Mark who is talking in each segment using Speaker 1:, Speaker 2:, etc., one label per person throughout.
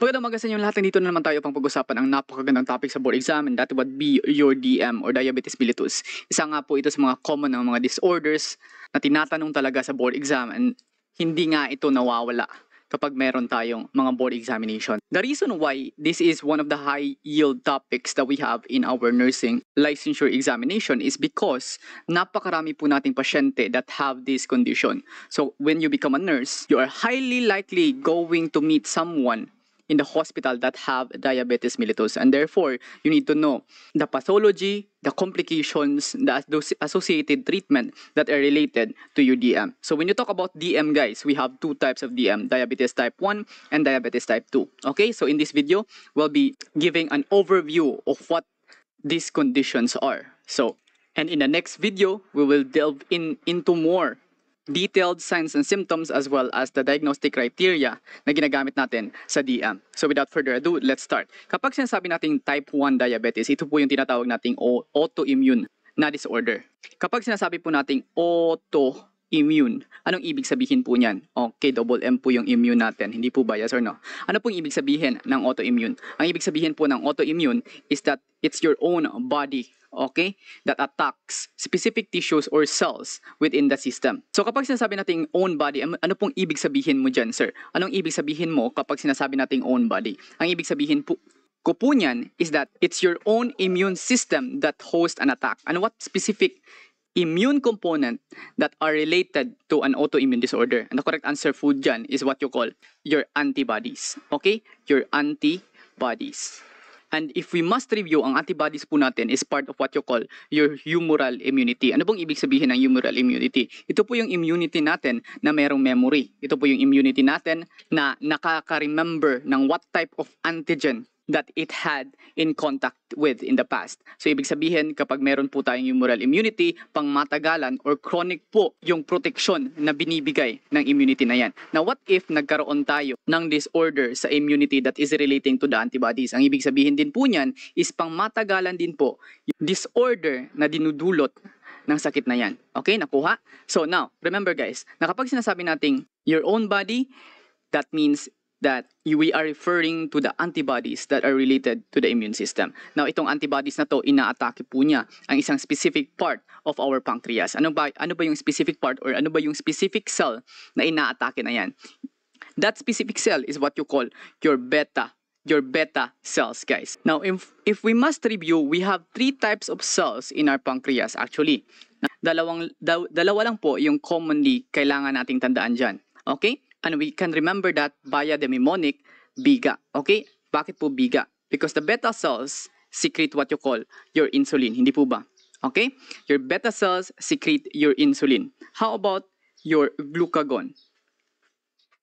Speaker 1: Magandang umaga sa inyo lahat. Dito na naman tayo pang pag-usapan ang napakagandang topic sa board exam, and that would be your DM or diabetes mellitus. Isa nga po ito sa mga common na mga disorders na tinatanong talaga sa board exam, and hindi nga ito nawawala kapag meron tayong mga board examination. The reason why this is one of the high yield topics that we have in our nursing licensure examination is because napakarami po nating pasyente that have this condition. So when you become a nurse, you are highly likely going to meet someone in the hospital that have diabetes mellitus, and therefore you need to know the pathology, the complications, the associated treatment that are related to your DM. So when you talk about DM, guys, we have two types of DM: diabetes type 1 and diabetes type 2. Okay, so in this video we'll be giving an overview of what these conditions are. So, and in the next video we will delve into more detailed signs and symptoms as well as the diagnostic criteria na ginagamit natin sa DM. So without further ado, let's start. Kapag sinasabi nating type 1 diabetes, ito po yung tinatawag nating autoimmune na disorder. Kapag sinasabi po nating autoimmune, anong ibig sabihin po niyan? Okay, double M po yung immune natin, hindi po ba, yes or no? Ano pong ibig sabihin ng autoimmune? Ang ibig sabihin po ng autoimmune is that it's your own body, okay, that attacks specific tissues or cells within the system. So kapag sinasabi nating own body, ano pong ibig sabihin mo dyan, sir? Anong ibig sabihin mo kapag sinasabi nating own body? Ang ibig sabihin po niyan is that it's your own immune system that hosts an attack. And what specific immune component that are related to an autoimmune disorder? And the correct answer po dyan is what you call your antibodies. Okay? Your antibodies. And if we must review, ang antibodies po natin is part of what you call your humoral immunity. Ano bang ibig sabihin ng humoral immunity? Ito po yung immunity natin na merong memory. Ito po yung immunity natin na nakaka-remember ng what type of antigen that it had in contact with in the past. So ibig sabihin, kapag meron po tayong humoral immunity, pang matagalan or chronic po yung protection na binibigay ng immunity na yan. Now what if nagkaroon tayo ng disorder sa immunity that is relating to the antibodies? Ang ibig sabihin din po niyan is pang matagalan din po yung disorder na dinudulot ng sakit na yan. Okay, nakuha? So now, remember guys, na kapag sinasabi nating your own body, that means that we are referring to the antibodies that are related to the immune system. Now, itong antibodies na to, inaatake po niya ang isang specific part of our pancreas. Ano ba yung specific part or ano ba yung specific cell na inaatake na yan? That specific cell is what you call your beta cells, guys. Now, if we must review, we have three types of cells in our pancreas actually. Dalawa lang po yung commonly kailangan nating tandaan dyan. Okay? And we can remember that via the mnemonic biga. Okay? Bakit po biga? Because the beta cells secrete what you call your insulin. Hindi po ba? Okay? Your beta cells secrete your insulin. How about your glucagon?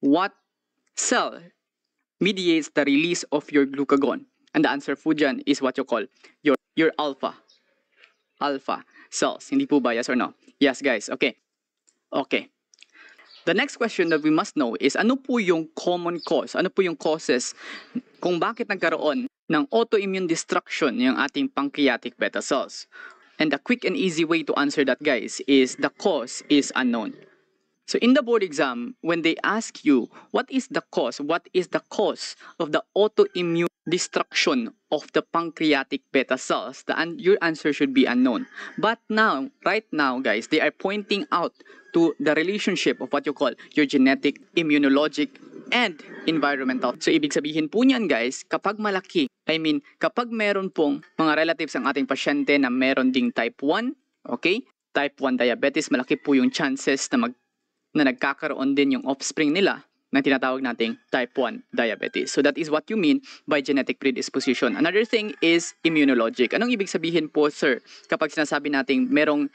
Speaker 1: What cell mediates the release of your glucagon? And the answer po dyan is what you call your alpha cells. Hindi po ba? Yes or no? Yes, guys. Okay. Okay. The next question that we must know is ano po yung common cause? Ano po yung causes kung bakit nagkaroon ng autoimmune destruction yung ating pancreatic beta cells? And the quick and easy way to answer that, guys, is the cause is unknown. So in the board exam, when they ask you what is the cause of the autoimmune destruction of the pancreatic beta cells, your answer should be unknown. But now, right now, guys, they are pointing out to the relationship of what you call your genetic, immunologic, and environmental. So ibig sabihin po niyan, guys, kapag malaki, kapag meron pong mga relatives ang ating pasyente na meron ding type 1, okay? Type 1 diabetes, malaki po yung chances na nagkakaroon din yung offspring nila na tinatawag nating type 1 diabetes. So that is what you mean by genetic predisposition. Another thing is immunologic. Anong ibig sabihin po, sir, kapag sinasabi nating merong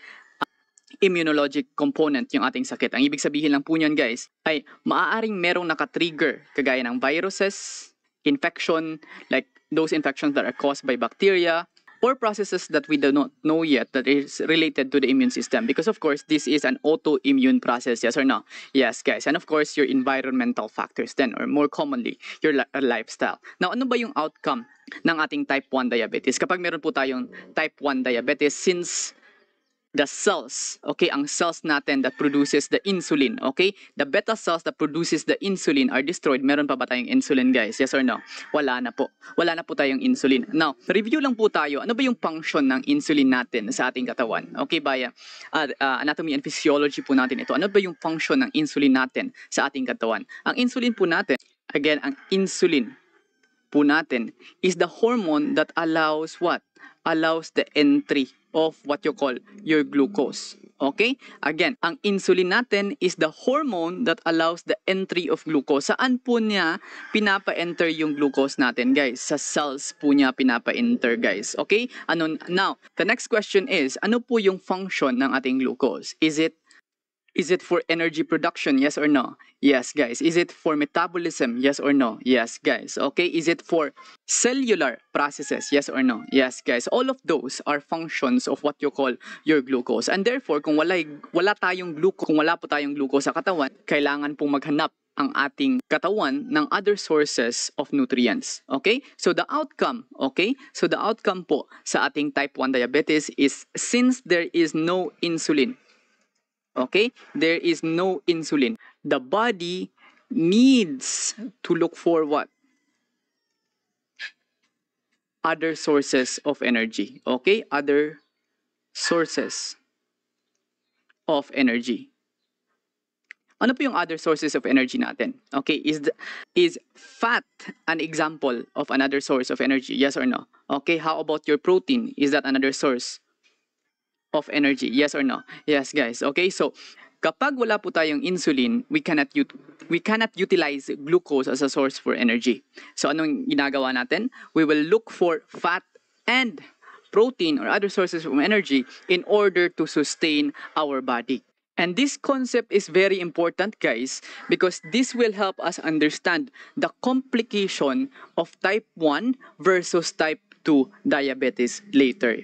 Speaker 1: immunologic component yung ating sakit? Ang ibig sabihin lang po niyan, guys, ay maaaring merong nakatrigger kagaya ng viruses, infection, like those infections that are caused by bacteria, or processes that we do not know yet that is related to the immune system. Because of course, this is an autoimmune process, yes or no? Yes, guys. And of course, your environmental factors then, or more commonly, your lifestyle. Now, ano ba yung outcome ng ating type 1 diabetes? Kapag meron po tayong type 1 diabetes, since the cells, okay, ang cells natin that produces the insulin, okay? The beta cells that produces the insulin are destroyed. Meron pa ba tayong insulin, guys? Yes or no? Wala na po. Wala na po tayong insulin. Now, review lang po tayo. Ano ba yung function ng insulin natin sa ating katawan? Okay, via anatomy and physiology po natin ito. Ano ba yung function ng insulin natin sa ating katawan? Ang insulin po natin, again, ang insulin po natin is the hormone that allows what? Allows the entry of what you call your glucose. Okay? Again, ang insulin natin is the hormone that allows the entry of glucose. Saan po niya pinapa-enter yung glucose natin, guys? Sa cells po niya pinapa-enter, guys. Okay? Now, the next question is, ano po yung function ng ating glucose? Is it for energy production? Yes or no? Yes, guys. Is it for metabolism? Yes or no? Yes, guys. Okay. Is it for cellular processes? Yes or no? Yes, guys. All of those are functions of what you call your glucose. And therefore, kung wala po tayong glucose sa katawan, kailangan pong maghanap ang ating katawan ng other sources of nutrients. Okay? So the outcome po sa ating type 1 diabetes is, since there is no insulin, okay? There is no insulin. The body needs to look for what? Other sources of energy. Okay? Other sources of energy. Ano po yung other sources of energy natin? Okay, is fat an example of another source of energy? Yes or no? Okay, how about your protein? Is that another source of energy? Yes or no? Yes, guys. Okay, so kapag wala po tayong insulin, we cannot utilize glucose as a source for energy. So anong ginagawa natin? We will look for fat and protein or other sources of energy in order to sustain our body. And this concept is very important, guys, because this will help us understand the complication of type 1 versus type 2 diabetes later.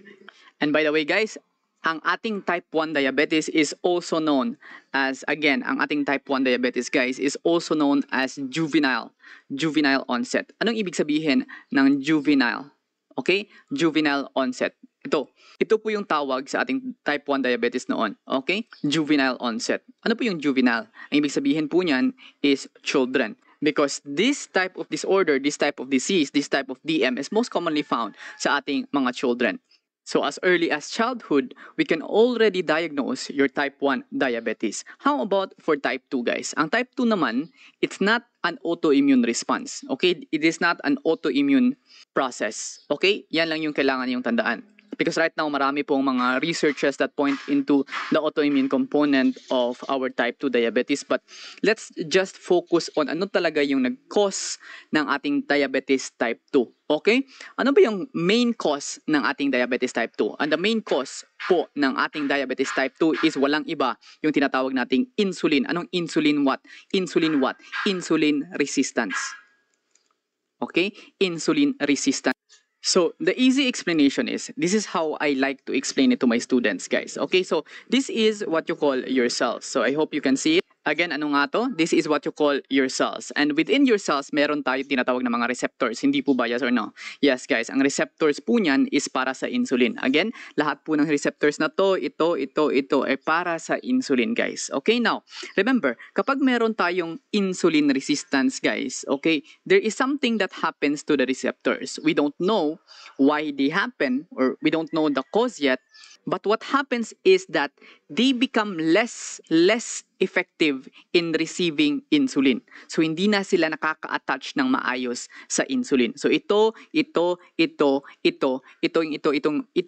Speaker 1: And by the way, guys, ang ating type 1 diabetes is also known as, again, ang ating type 1 diabetes, guys, is also known as juvenile onset. Anong ibig sabihin ng juvenile? Okay? Juvenile onset. Ito po yung tawag sa ating type 1 diabetes noon. Okay? Juvenile onset. Ano po yung juvenile? Ang ibig sabihin po niyan is children. Because this type of disorder, this type of disease, this type of DM is most commonly found sa ating mga children. So as early as childhood, we can already diagnose your type 1 diabetes. How about for type 2, guys? Ang type 2 naman, it's not an autoimmune response. Okay? It is not an autoimmune process. Okay? Yan lang yung kailangan yung tandaan. Because right now, marami pong mga researches that point into the autoimmune component of our type 2 diabetes. But let's just focus on ano talaga yung nag-cause ng ating diabetes type 2. Okay? Ano ba yung main cause ng ating diabetes type 2? And the main cause po ng ating diabetes type 2 is walang iba yung tinatawag nating insulin. Anong insulin what? Insulin what? Insulin resistance. Okay? Insulin resistance. So, the easy explanation is, this is how I like to explain it to my students, guys. Okay, so this is what you call your cells. So, I hope you can see it. Again, ano nga to? This is what you call your cells. And within your cells, meron tayo tinatawag na mga receptors. Hindi po ba, yes or no? Yes, guys. Ang receptors po niyan is para sa insulin. Again, lahat po ng receptors na to, ito, ay para sa insulin, guys. Okay, now, remember, kapag meron tayong insulin resistance, guys, okay, there is something that happens to the receptors. We don't know why they happen, or we don't know the cause yet, but what happens is that they become less effective in receiving insulin. So, hindi na sila nakaka-attach ng maayos sa insulin. So, itong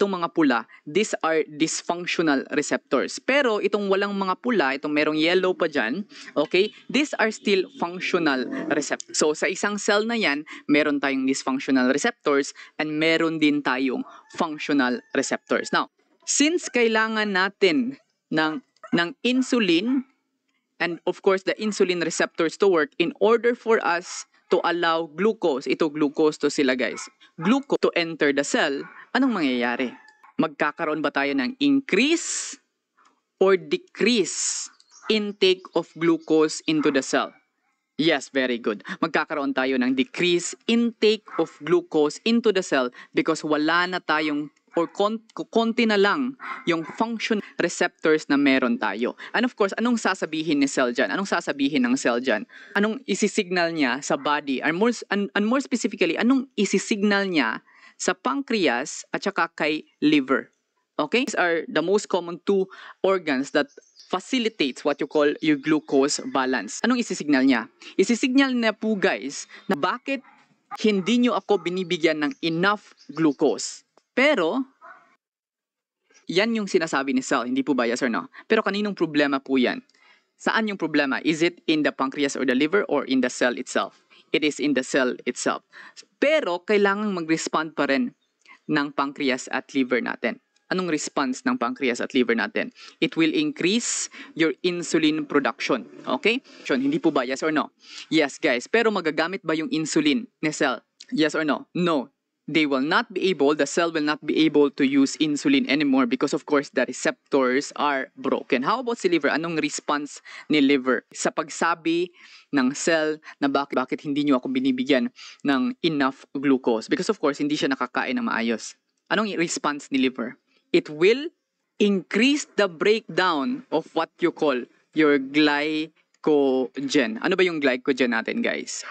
Speaker 1: mga pula, these are dysfunctional receptors. Pero, itong walang mga pula, itong merong yellow pa dyan, okay, these are still functional receptors. So, sa isang cell na yan, meron tayong dysfunctional receptors and meron din tayong functional receptors. Now, since kailangan natin ng insulin, and of course, the insulin receptors to work in order for us to allow glucose, ito glucose to sila guys, glucose to enter the cell, anong mangyayari? Magkakaroon ba tayo ng increase or decrease intake of glucose into the cell? Yes, very good. Magkakaroon tayo ng decrease intake of glucose into the cell because wala na tayong or konti na lang yung function receptors na meron tayo. And of course, anong sasabihin ni cell dyan? Anong sasabihin ng cell dyan? Anong isisignal niya sa body? And more specifically, anong isisignal niya sa pancreas at saka kay liver? Okay? These are the most common two organs that facilitates what you call your glucose balance. Anong isisignal niya? Isisignal niya po guys na bakit hindi nyo ako binibigyan ng enough glucose. Pero, yan yung sinasabi ni cell, hindi po ba yes or no? Pero kaninong problema po yan? Saan yung problema? Is it in the pancreas or the liver or in the cell itself? It is in the cell itself. Pero, kailangang mag-respond pa rin ng pancreas at liver natin. Anong response ng pancreas at liver natin? It will increase your insulin production. Okay? Hindi po ba yes or no? Yes guys, pero magagamit ba yung insulin ni cell? Yes or no? No. The cell will not be able to use insulin anymore because of course the receptors are broken. How about si liver? Anong response ni liver sa pagsabi ng cell na bakit hindi nyo ako binibigyan ng enough glucose? Because of course hindi siya nakakain ng maayos. Anong response ni liver? It will increase the breakdown of what you call your glycogen. Ano ba yung glycogen natin guys?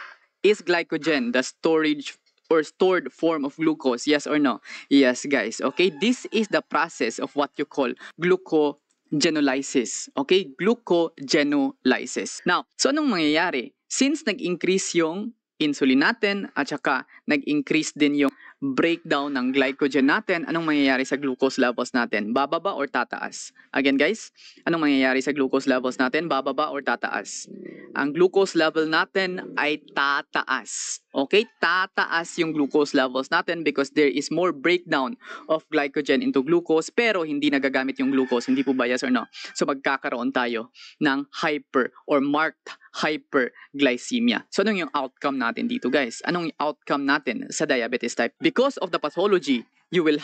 Speaker 1: Is glycogen the storage or stored form of glucose? Yes or no? Yes, guys. Okay, this is the process of what you call glucogenolysis. Okay, glucogenolysis. Now, so anong mangyayari? Since nag-increase yung insulin natin at saka nag-increase din yung breakdown ng glycogen natin, anong mangyayari sa glucose levels natin? Bababa or tataas? Again guys, anong mangyayari sa glucose levels natin? Bababa or tataas? Ang glucose level natin ay tataas. Okay? Tataas yung glucose levels natin because there is more breakdown of glycogen into glucose pero hindi nagagamit yung glucose. Hindi po ba yes or no? So magkakaroon tayo ng hyper or marked hyperglycemia. So anong yung outcome natin dito guys? Anong yung outcome natin sa diabetes type? Because of the pathology, you will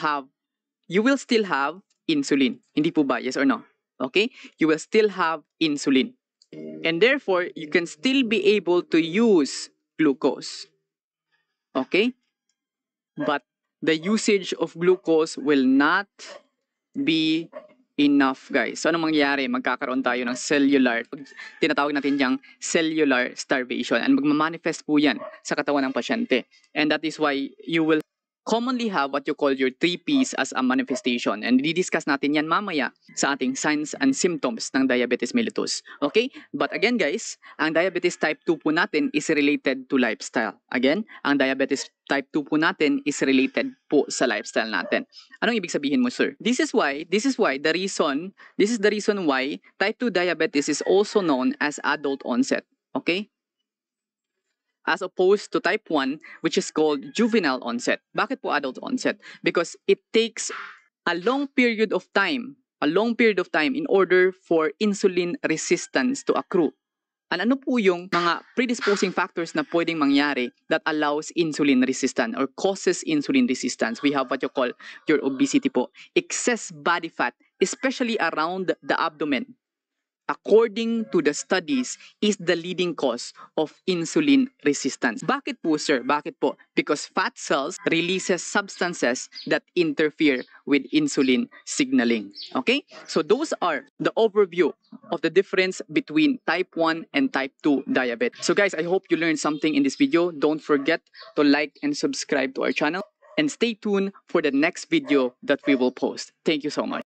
Speaker 1: still have insulin. Hindi po ba yes or no? Okay? You will still have insulin. And therefore, you can still be able to use glucose. Okay? But the usage of glucose will not be enough, guys. So, anong mangyayari? Magkakaroon tayo ng tinatawag natin diyang cellular starvation. And magmamanifest po yan sa katawan ng pasyente. And that is why you will commonly have what you call your 3Ps as a manifestation. And didiscuss natin yan mamaya sa ating signs and symptoms ng diabetes mellitus. Okay? But again guys, ang diabetes type 2 po natin is related to lifestyle. Again, ang diabetes type 2 po natin is related po sa lifestyle natin. Anong ibig sabihin mo, sir? This is the reason why type 2 diabetes is also known as adult onset. Okay? As opposed to type 1, which is called juvenile onset. Bakit po adult onset? Because it takes a long period of time in order for insulin resistance to accrue. And ano po yung mga predisposing factors na pwedeng mangyari that allows insulin resistance or causes insulin resistance? We have what you call your obesity po. Excess body fat, especially around the abdomen, according to the studies, is the leading cause of insulin resistance. Bakit po, sir? Bakit po? Because fat cells releases substances that interfere with insulin signaling. Okay? So those are the overview of the difference between type 1 and type 2 diabetes. So guys, I hope you learned something in this video. Don't forget to like and subscribe to our channel. And stay tuned for the next video that we will post. Thank you so much.